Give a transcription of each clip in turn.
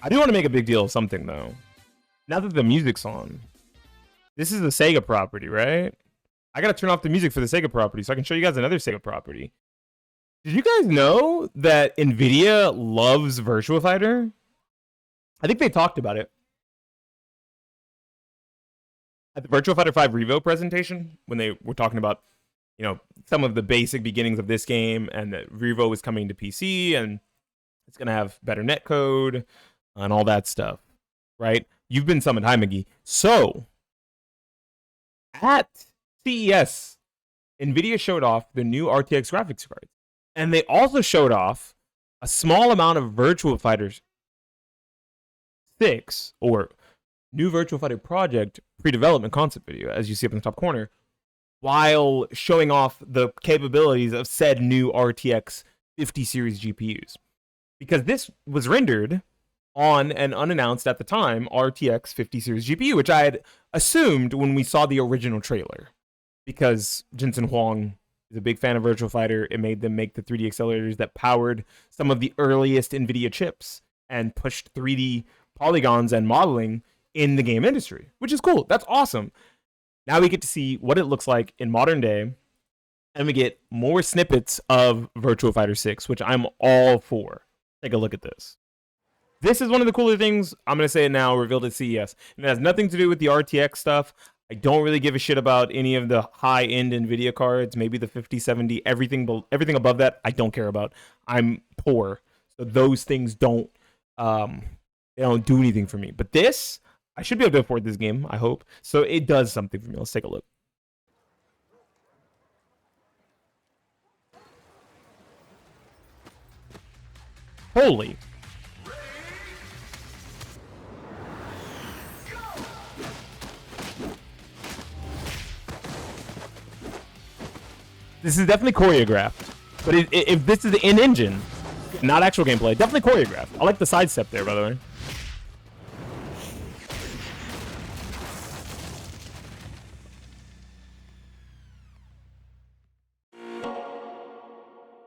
I do want to make a big deal of something though. Now that the music's on, this is the Sega property, right? I gotta turn off the music for the Sega property so I can show you guys another Sega property. Did you guys know that Nvidia loves Virtua Fighter? I think they talked about it at the Virtua Fighter 5 Revo presentation when they were talking about, some of the basic beginnings of this game, and that Revo is coming to PC and it's gonna have better netcode and all that stuff, right? You've been summoned, hi McGee. So at CES, Nvidia showed off the new RTX graphics cards, and they also showed off a small amount of Virtua Fighter 6 or new Virtua Fighter project pre-development concept video, as you see up in the top corner, while showing off the capabilities of said new RTX 50 series GPUs. Because this was rendered on an unannounced at the time RTX 50 series GPU, which I had assumed when we saw the original trailer. Because Jensen Huang is a big fan of Virtua Fighter, it made them make the 3D accelerators that powered some of the earliest Nvidia chips and pushed 3D polygons and modeling in the game industry, which is cool. That's awesome. Now we get to see what it looks like in modern day, and we get more snippets of Virtua Fighter 6, which I'm all for. Take a look at this. This is one of the cooler things, I'm going to say it now, revealed at CES. And it has nothing to do with the RTX stuff. I don't really give a shit about any of the high-end NVIDIA cards, maybe the 5070, everything above that, I don't care about. I'm poor, so those things don't do anything for me. But this, I should be able to afford this game, I hope. So it does something for me. Let's take a look. Holy. This is definitely choreographed. But if this is in engine, not actual gameplay, definitely choreographed. I like the sidestep there, by the way.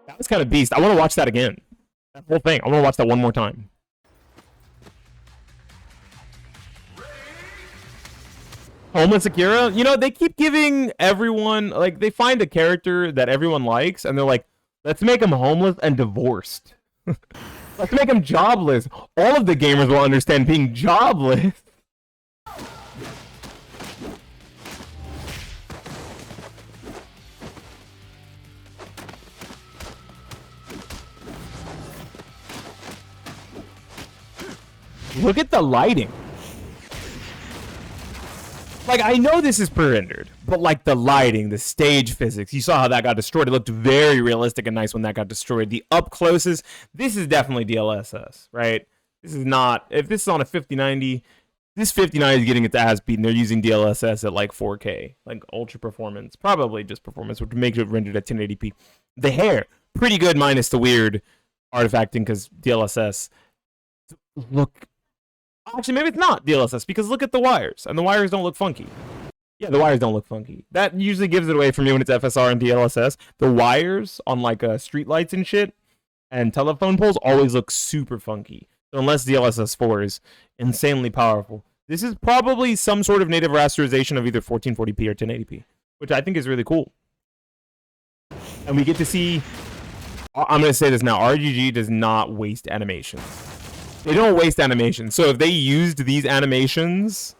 That was kind of beast. I want to watch that again. That whole thing. I want to watch that one more time. Homeless Akira, they keep giving everyone, like, they find a character that everyone likes, and they're like, let's make him homeless and divorced. Let's make him jobless. All of the gamers will understand being jobless. Look at the lighting. Like, I know this is pre-rendered, but like the lighting, the stage physics, you saw how that got destroyed. It looked very realistic and nice when that got destroyed. The up closes, this is definitely DLSS, right? This is not, if this is on a 5090, this 5090 is getting its ass beaten. They're using DLSS at like 4K, like ultra performance, probably just performance, which makes it rendered at 1080p. The hair, pretty good minus the weird artifacting because DLSS. Look. Actually, maybe it's not DLSS because look at the wires, and the wires don't look funky. Yeah, the wires don't look funky. That usually gives it away for me when it's FSR and DLSS. The wires on like street lights and shit and telephone poles always look super funky. So unless DLSS 4 is insanely powerful, this is probably some sort of native rasterization of either 1440p or 1080p, which I think is really cool. And we get to see, I'm going to say this now, RGG does not waste animations. They don't waste animations. So if they used these animations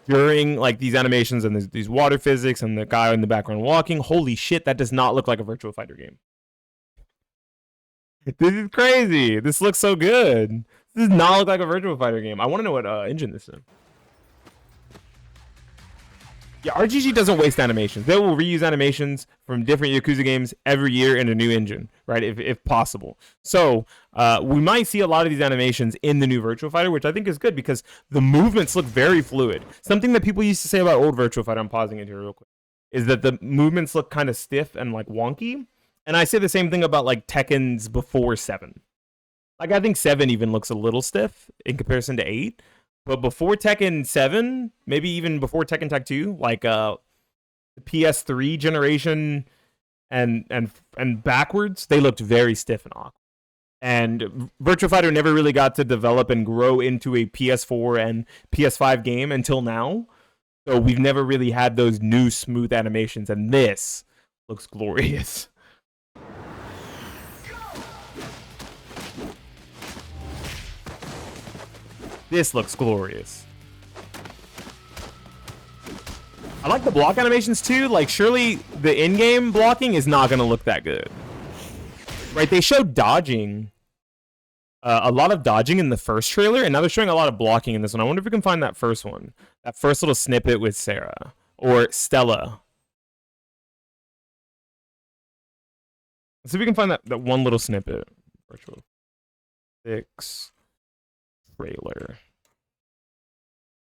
during like these animations and these water physics and the guy in the background walking, holy shit, that does not look like a Virtua Fighter game. This is crazy. This looks so good. This does not look like a Virtua Fighter game. I want to know what engine this is. Yeah, RGG doesn't waste animations. They will reuse animations from different Yakuza games every year in a new engine, right? If possible. So we might see a lot of these animations in the new Virtua Fighter, which I think is good because the movements look very fluid. Something that people used to say about old Virtua Fighter, I'm pausing it here real quick, is that the movements look kind of stiff and like wonky. And I say the same thing about like Tekken's before 7. Like I think 7 even looks a little stiff in comparison to 8. But before Tekken 7, maybe even before Tekken Tag 2, like the PS3 generation and backwards, they looked very stiff and awkward. And Virtua Fighter never really got to develop and grow into a PS4 and PS5 game until now. So we've never really had those new smooth animations, and this looks glorious. This looks glorious. I like the block animations too. Like, surely the in-game blocking is not going to look that good. Right, they showed dodging. A lot of dodging in the first trailer, and now they're showing a lot of blocking in this one. I wonder if we can find that first one. That first little snippet with Sarah. Or Stella. Let's see if we can find that one little snippet. Virtual 6 trailer.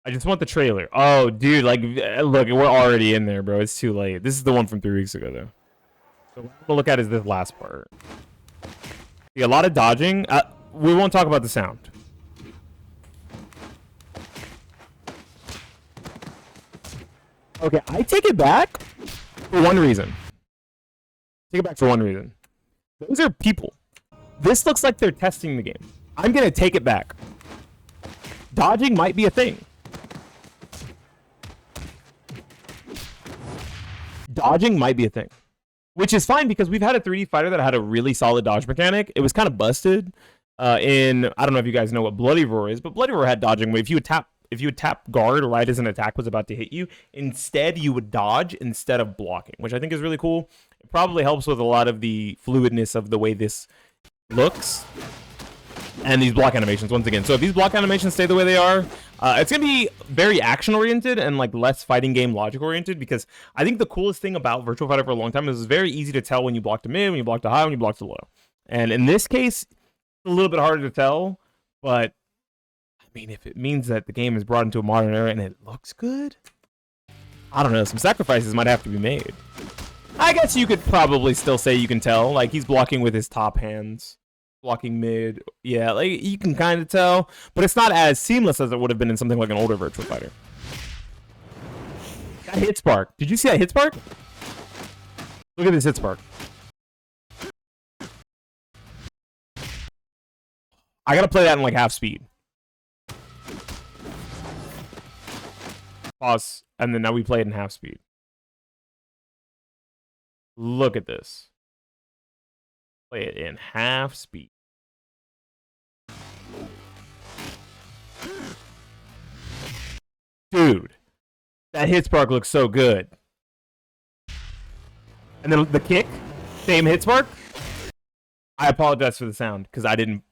I just want the trailer. Oh, dude, like, look, we're already in there, bro. It's too late. This is the one from 3 weeks ago, though. So what I'm gonna look at is this last part. See, a lot of dodging. We won't talk about the sound. Okay, I take it back for one reason. Take it back for one reason. Those are people. This looks like they're testing the game. I'm gonna take it back. Dodging might be a thing. Dodging might be a thing. Which is fine because we've had a 3D fighter that had a really solid dodge mechanic. It was kind of busted in, I don't know if you guys know what Bloody Roar is, but Bloody Roar had dodging where if you would tap guard right as an attack was about to hit you, instead you would dodge instead of blocking, which I think is really cool. It probably helps with a lot of the fluidness of the way this looks. And these block animations, once again. So if these block animations stay the way they are, it's going to be very action-oriented and like less fighting game logic-oriented, because I think the coolest thing about Virtua Fighter for a long time is it's very easy to tell when you block to mid, when you block to high, when you block to low. And in this case, it's a little bit harder to tell, but I mean, if it means that the game is brought into a modern era and it looks good, I don't know, some sacrifices might have to be made. I guess you could probably still say you can tell, like he's blocking with his top hands. Blocking mid, yeah, like you can kind of tell, but it's not as seamless as it would have been in something like an older Virtua Fighter. That hit spark. Did you see that hit spark? Look at this hit spark. I gotta play that in like half speed. Pause, and then now we play it in half speed. Look at this. Play it in half speed. Dude, that hit spark looks so good. And then the kick, same hit spark. I apologize for the sound because I didn't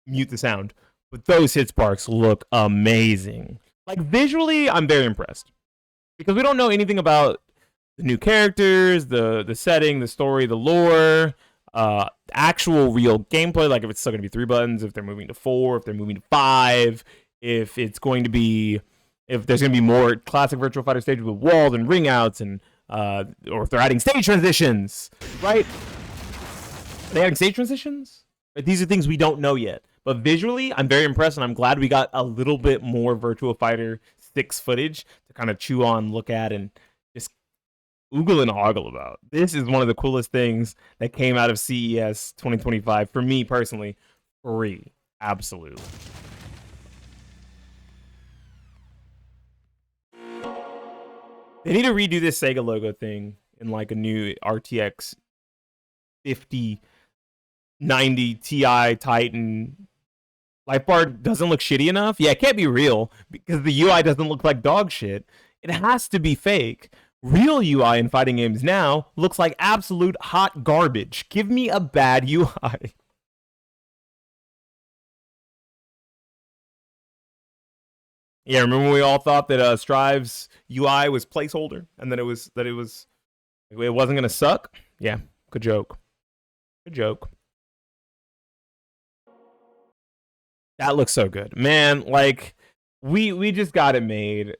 mute the sound, but those hit sparks look amazing. Like visually, I'm very impressed because we don't know anything about the new characters, the setting, the story, the lore. Actual real gameplay, like if it's still going to be 3 buttons, if they're moving to 4, if they're moving to 5, if it's going to be, if there's going to be more classic Virtua Fighter stages with walls and ring outs, and or if they're adding stage transitions, right? Are they adding stage transitions? Right? These are things we don't know yet. But visually, I'm very impressed, and I'm glad we got a little bit more Virtua Fighter 6 footage to kind of chew on, look at, and just oogle and ogle about. This is one of the coolest things that came out of CES 2025 for me personally. Free, absolutely. They need to redo this Sega logo thing in like a new RTX 5090 Ti Titan. Life bar doesn't look shitty enough. Yeah, it can't be real because the UI doesn't look like dog shit. It has to be fake. Real UI in fighting games now looks like absolute hot garbage. Give me a bad UI. Yeah, remember when we all thought that Strive's UI was placeholder and that it wasn't gonna suck? Yeah, good joke. Good joke. That looks so good, man. Like we just got it made.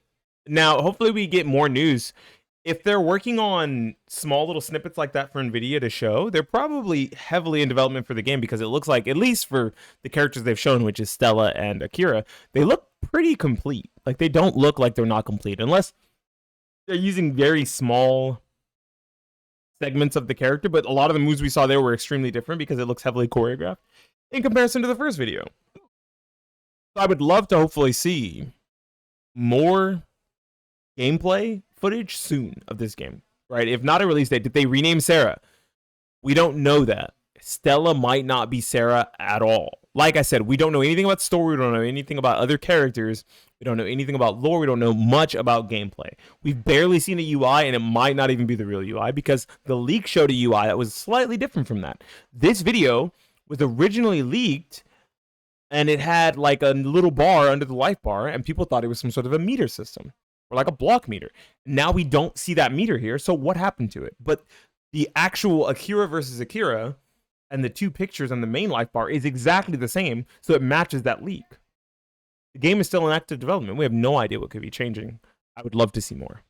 Now, hopefully, we get more news. If they're working on small little snippets like that for Nvidia to show, they're probably heavily in development for the game because it looks like, at least for the characters they've shown, which is Stella and Akira, they look pretty complete. Like, they don't look like they're not complete, unless they're using very small segments of the character, but a lot of the moves we saw there were extremely different because it looks heavily choreographed. in comparison to the first video. So I would love to hopefully see more gameplay footage soon of this game, right? If not a release date, did they rename Sarah? We don't know that. Stella might not be Sarah at all. Like I said, we don't know anything about story. We don't know anything about other characters. We don't know anything about lore. We don't know much about gameplay. We've barely seen a UI, and it might not even be the real UI because the leak showed a UI that was slightly different from that. This video was originally leaked, and it had like a little bar under the life bar, and people thought it was some sort of a meter system or like a block meter. Now we don't see that meter here, so what happened to it? But the actual Akira versus Akira and the two pictures on the main life bar is exactly the same, so it matches that leak. The game is still in active development. We have no idea what could be changing. I would love to see more.